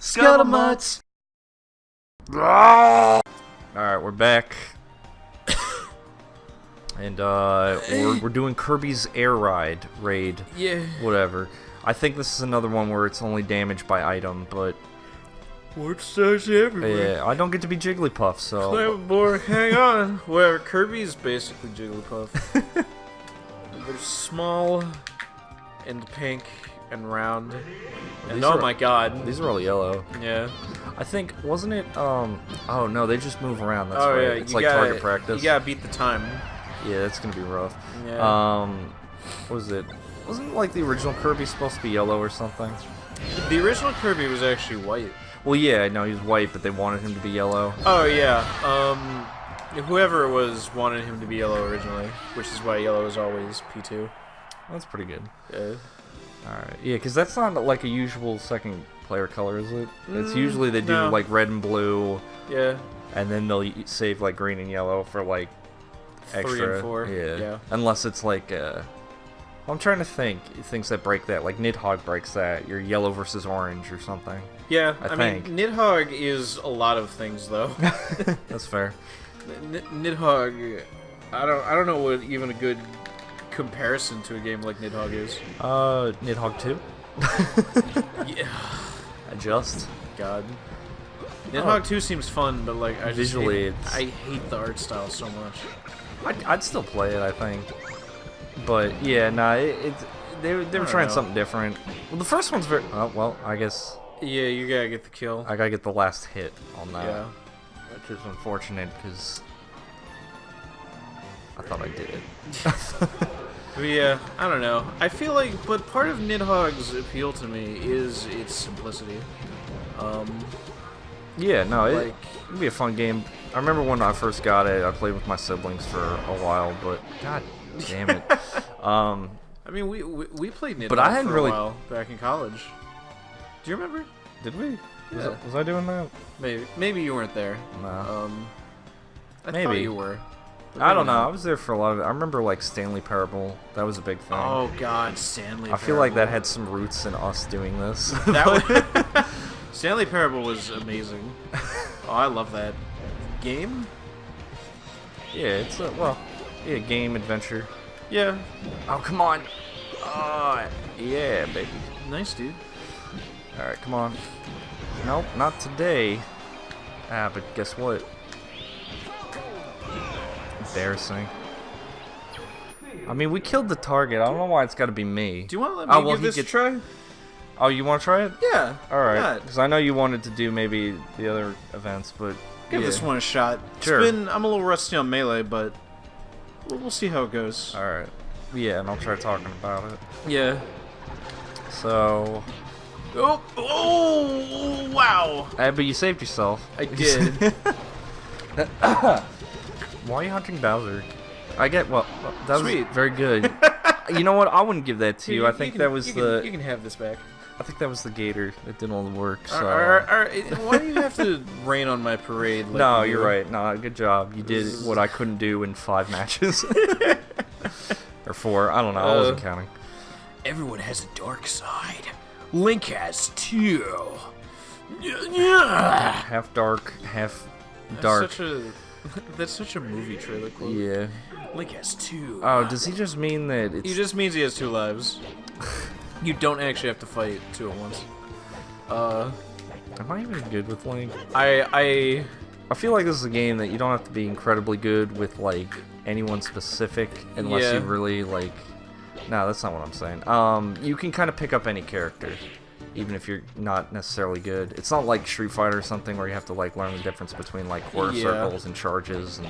Scuttlemutts! Alright, we're back. And we're doing Kirby's Air Ride raid. Yeah. Whatever. I think this is another one where it's only damaged by item, but Warp stars everywhere. yeah, I don't get to be Jigglypuff, so Claymore, hang on. Where Kirby's basically Jigglypuff. They're small and pink and round. And These oh are- my god. these are all yellow. Yeah. I think, wasn't it, oh no, they just move around, that's Oh right. yeah, It's you like gotta, target practice. You gotta beat the time. Yeah, that's gonna be rough. Yeah. What was it? Wasn't like the original Kirby supposed to be yellow or something? The original Kirby was actually white. Well, yeah, no, he was white, but they wanted him to be yellow. Oh yeah. Whoever it was wanted him to be yellow originally, which is why yellow is always P2. That's pretty good. Yeah. Alright, yeah, because that's not like a usual second player color, is it? It's usually they do no. like red and blue, Yeah. and then they'll save like green and yellow for like extra. 3 and 4. Yeah. Yeah. Unless it's like, I'm trying to think things that break that. Like Nidhogg breaks that. You're yellow versus orange or something. Yeah, I mean, think. Nidhogg is a lot of things, though. That's fair. Nidhogg, I don't know what even a good comparison to a game like Nidhogg is. Nidhogg 2? Yeah. Adjust. God. Nidhogg 2 seems fun, but like I just Visually, hate, it's- I hate the art style so much. I'd still play it, I think. But yeah, nah, they were trying know. something different. Well, the first one's very. Oh, well, I guess Yeah, you gotta get the kill. I gotta get the last hit on that, Yeah. which is unfortunate because I thought I did it. But yeah, I don't know. I feel like, but part of Nidhogg's appeal to me is its simplicity. Yeah, no, Like- it'd be a fun game. I remember when I first got it, I played with my siblings for a while, but god damn it. I mean, we played Nidhogg But I hadn't for really- a while back in college. Do you remember? Did we? Yeah. Was I doing that? Maybe you weren't there. No. I thought Maybe. you were. But I don't maybe know. I not. was there for a lot of it. I remember like Stanley Parable. That was a big thing. Oh God, Stanley. I feel like that Parable. had some roots in us doing this. That was, Stanley Parable was amazing. Oh, I love that game. Yeah, it's a, well, yeah, game adventure. Yeah, Oh, come on. Yeah, baby. nice dude. All right, come on. Nope, not today. Ah, but guess what? Embarrassing. I mean, we killed the target. I don't know why it's got to be me. Do you want to let me Oh, well, give he this a gets- try? Oh, you want to try it? Yeah. All right. Yeah. Because I know you wanted to do maybe the other events, but Give yeah. this one a shot. Sure. I'm a little rusty on melee, but we'll see how it goes. All right. Yeah, and I'll try talking about it. Yeah. So, Oh, wow. but you saved yourself. I did. Why are you hunting Bowser? I get well. That was Sweet. very good. You know what? I wouldn't give that to you. I think can- that was you the. Can, you can have this back. I think that was the Gator that did all the work. So. Why do you have to rain on my parade? Like No, you you're do? right. No, good job. You did This is- what I couldn't do in 5 matches. Or 4. I don't know. I wasn't counting. Everyone has a dark side. Link has too. Yeah. Half dark, half dark. That's such a movie trailer quote. Yeah. Link has two. Oh, does he just mean that it's... He just means he has 2 lives. You don't actually have to fight 2 at once. Am I even good with Link? I I feel like this is a game that you don't have to be incredibly good with, like, anyone specific unless Yeah. you really, like... No, that's not what I'm saying. You can kind of pick up any character, even if you're not necessarily good. It's not like Street Fighter or something where you have to, like, learn the difference between, like, quarter Yeah. circles and charges and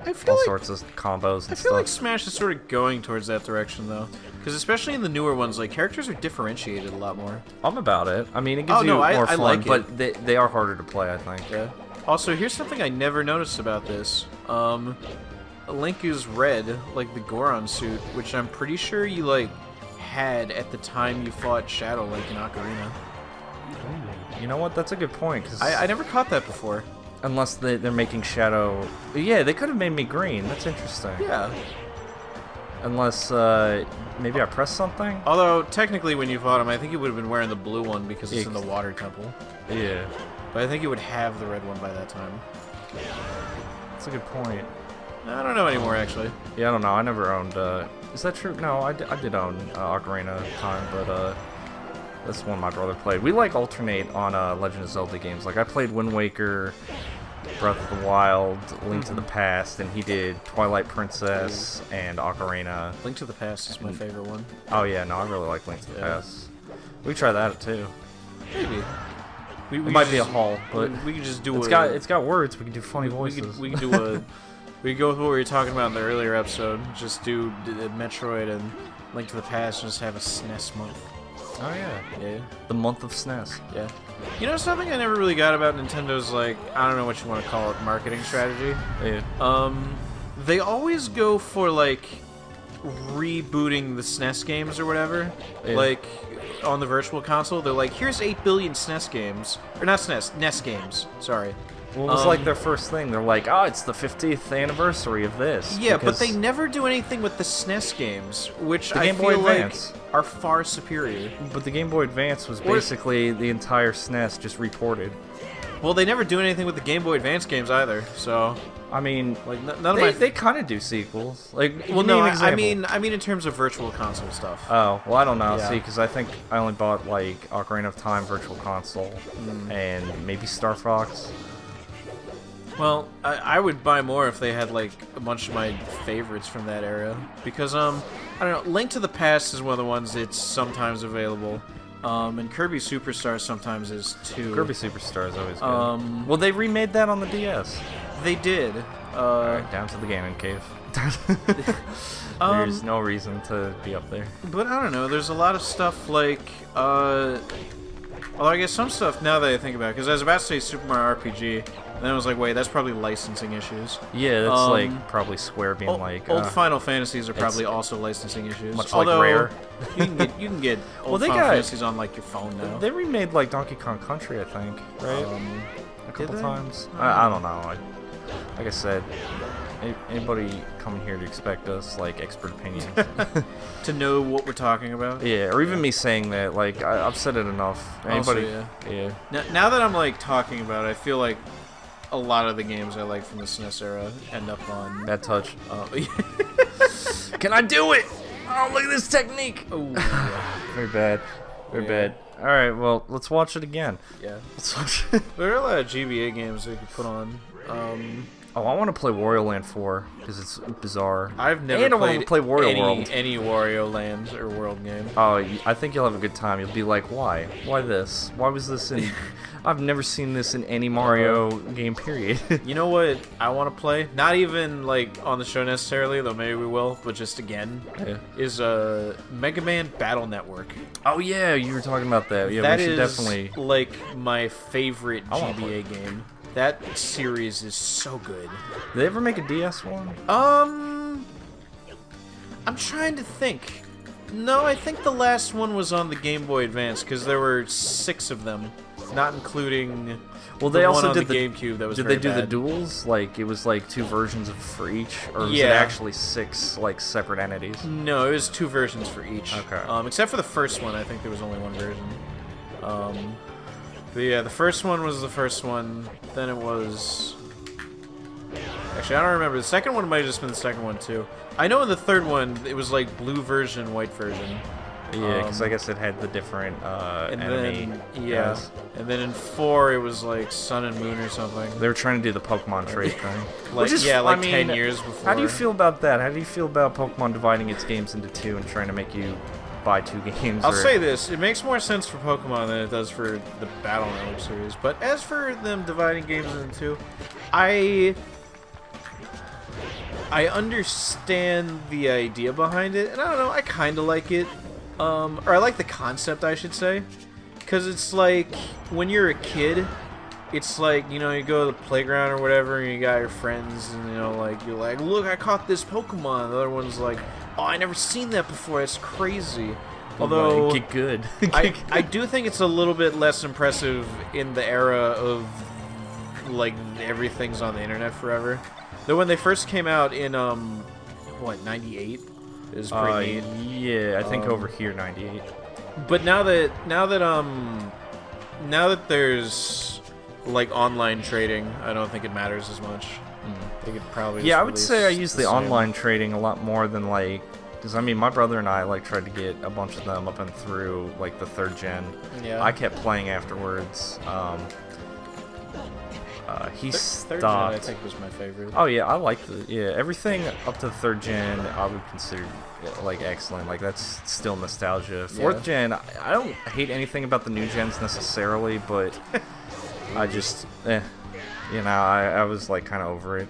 I feel all like sorts of combos and I feel stuff. like Smash is sort of going towards that direction though, because especially in the newer ones, like characters are differentiated a lot more. I'm about it. I mean, it gives Oh, no, you I more fun, like it. but they are harder to play, I think. Yeah. Also, here's something I never noticed about this. Link is red, like the Goron suit, which I'm pretty sure you like had at the time you fought Shadow Link in Ocarina. You know what? That's a good point. Cause I never caught that before. unless they're making Shadow... Yeah, they could have made me green. That's interesting. Yeah. Unless, maybe I pressed something? Although, technically, when you fought him, I think he would have been wearing the blue one because it's Yeah, in the water temple. Yeah. But I think he would have the red one by that time. That's a good point. I don't know anymore, actually. Yeah, I don't know. I never owned, is that true? No, I did own Ocarina of Time, but, that's one my brother played. We, like, alternate on, Legend of Zelda games. Like, I played Wind Waker, Breath of the Wild, Link to the Past, and he did Twilight Princess and Ocarina. Link to the Past is my favorite one. Oh, yeah, no, I really like Link to the Past. We try that, too. Maybe. It might be a haul, but we could just do it's got words. We can do funny voices. We could do a... We could go with what we were talking about in the earlier episode. Just do Metroid and Link to the Past and just have a SNES month. Oh, yeah. Yeah. The month of SNES. Yeah. You know something I never really got about Nintendo's, like, I don't know what you want to call it, marketing strategy? Yeah. They always go for, like, rebooting the SNES games or whatever. Yeah. Like, on the Virtual Console, they're like, here's 8 billion SNES games. Or not SNES, NES games. Sorry. Well, it was like their first thing. They're like, oh, it's the 50th anniversary of this. Yeah, but they never do anything with the SNES games, which I Game Boy feel like Advance. are far superior. But the Game Boy Advance was basically the entire SNES just reported. Well, they never do anything with the Game Boy Advance games either, so... I mean, like none of my... They kind of do sequels. Like, well, no, I mean in terms of Virtual Console stuff. Oh, well, I don't know. Yeah. See, because I think I only bought, like, Ocarina of Time Virtual Console and maybe Star Fox. Well, I would buy more if they had, like, a bunch of my favorites from that era. Because, I don't know, Link to the Past is one of the ones that's sometimes available. And Kirby Superstar sometimes is, too. Kirby Superstar is always good. Well, they remade that on the DS. They did. Alright, down to the Ganon Cave. There's no reason to be up there. But I don't know, there's a lot of stuff like, although I guess some stuff, now that I think about it, because I was about to say Super Mario RPG, and then I was like, wait, that's probably licensing issues. Yeah, that's like probably Square being like... Old Final Fantasies are probably also licensing issues. Much Although, like Rare. you can get old Final Fantasies on like your phone now. They remade like Donkey Kong Country, I think, right? A couple times. I don't know. Like I said, anybody coming here to expect us, like, expert opinions. To know what we're talking about? Yeah, or even me saying that, like, I've said it enough. Anybody? Also, yeah. Now that I'm, like, talking about it, I feel like a lot of the games I like from the SNES era end up on... Bad touch. Can I do it? Oh, look at this technique! Oh, yeah. Very bad. Very bad. Alright, well, let's watch it again. Yeah. Let's watch it. There are a lot of GBA games that you could put on. Oh, I want to play Wario Land 4 because it's bizarre. I've never played Wario World. any Wario Land or World game. Oh, I think you'll have a good time. You'll be like, why? Why this? Why was this in... I've never seen this in any Mario game, period. You know what I want to play? Not even, like, on the show necessarily, though maybe we will, but just again, is Mega Man Battle Network. Oh, yeah, you were talking about that. Yeah, that we should is, definitely... like, my favorite GBA game. That series is so good. Did they ever make a DS one? I'm trying to think. No, I think the last one was on the Game Boy Advance, because there were 6 of them. Not including they also one on did the GameCube that was Did very they do bad. the duels? Like, it was like 2 versions for each? Or was it actually 6, like, separate entities? No, it was 2 versions for each. Okay. Except for the first one, I think there was only 1 version. But yeah, the first one was the first one. Then it was... Actually, I don't remember. The second one might have just been the second one, too. I know in the third one, it was like blue version, white version. Yeah, because I guess it had the different enemy. Guys. And then in 4 it was like Sun and Moon or something. They were trying to do the Pokemon trade thing. Like, 10 years before. How do you feel about that? How do you feel about Pokemon dividing its games into 2 and trying to make you buy 2 games? I'll say this, it makes more sense for Pokemon than it does for the Battle Network series. But as for them dividing games into 2, I understand the idea behind it, and I don't know, I kind of like it. Or I like the concept, I should say. Because it's like, when you're a kid, it's like, you know, you go to the playground or whatever, and you got your friends, and, you know, like, you're like, look, I caught this Pokemon. The other one's like, oh, I never seen that before, it's crazy. Although, get good. I do think it's a little bit less impressive in the era of, like, everything's on the internet forever. Though when they first came out in, what, 98? is pretty neat. Yeah, I think over here 98. But now that there's like online trading, I don't think it matters as much. They could probably Yeah, just I would say I release use the same. online trading a lot more than like, because I mean my brother and I like tried to get a bunch of them up and through like the 3rd gen. Yeah. I kept playing afterwards. He Third gen, stopped. I think, was my favorite. Oh yeah, I like everything up to the 3rd gen. I would consider like excellent. Like that's still nostalgia. 4th gen, I don't hate anything about the new gens necessarily, but I just, you know, I was like kind of over it.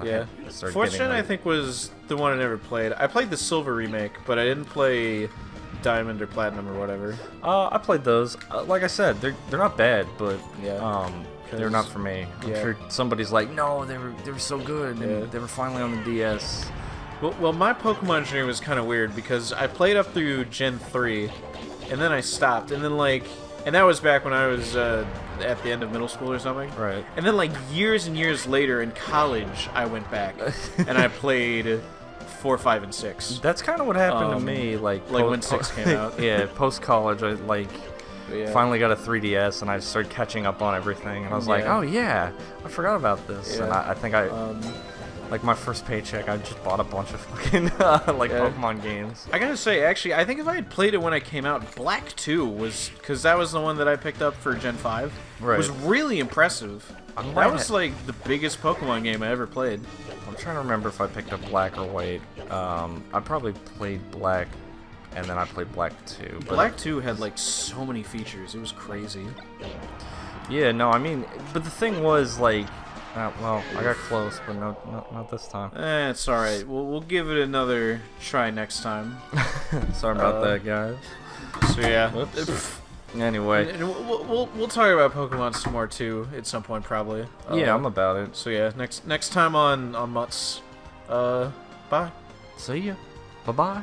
Yeah. 4th gen, I think, was the one I never played. I played the Silver remake, but I didn't play Diamond or Platinum or whatever. I played those. Like I said, they're not bad, but Yeah. they're not for me. I'm sure somebody's like, no, they were so good, and they were finally on the DS. Well, my Pokemon journey was kind of weird because I played up through Gen 3, and then I stopped, and then and that was back when I was at the end of middle school or something. Right. And then like years and years later in college, I went back and I played 4, 5, and 6. That's kind of what happened to me. Like when 6 came out. Yeah, post college, I finally got a 3DS, and I started catching up on everything, and I was like, oh yeah, I forgot about this. And I think like my first paycheck, I just bought a bunch of fucking Pokemon games. I gotta say, actually, I think if I had played it when I came out, Black 2 was, because that was the one that I picked up for Gen 5, was really impressive. That was like the biggest Pokemon game I ever played. I'm trying to remember if I picked up Black or White. I probably played Black, and then I played Black 2. But Black 2 had like so many features, it was crazy. Yeah, no, I mean, but the thing was like, well, I got close, but not this time. It's alright. We'll give it another try next time. Sorry about that, guys. So yeah. Whoops. Anyway. And we'll talk about Pokemon some more too at some point probably. Yeah, I'm about it. So yeah, next time on Mutts. Bye. See ya. Bye-bye.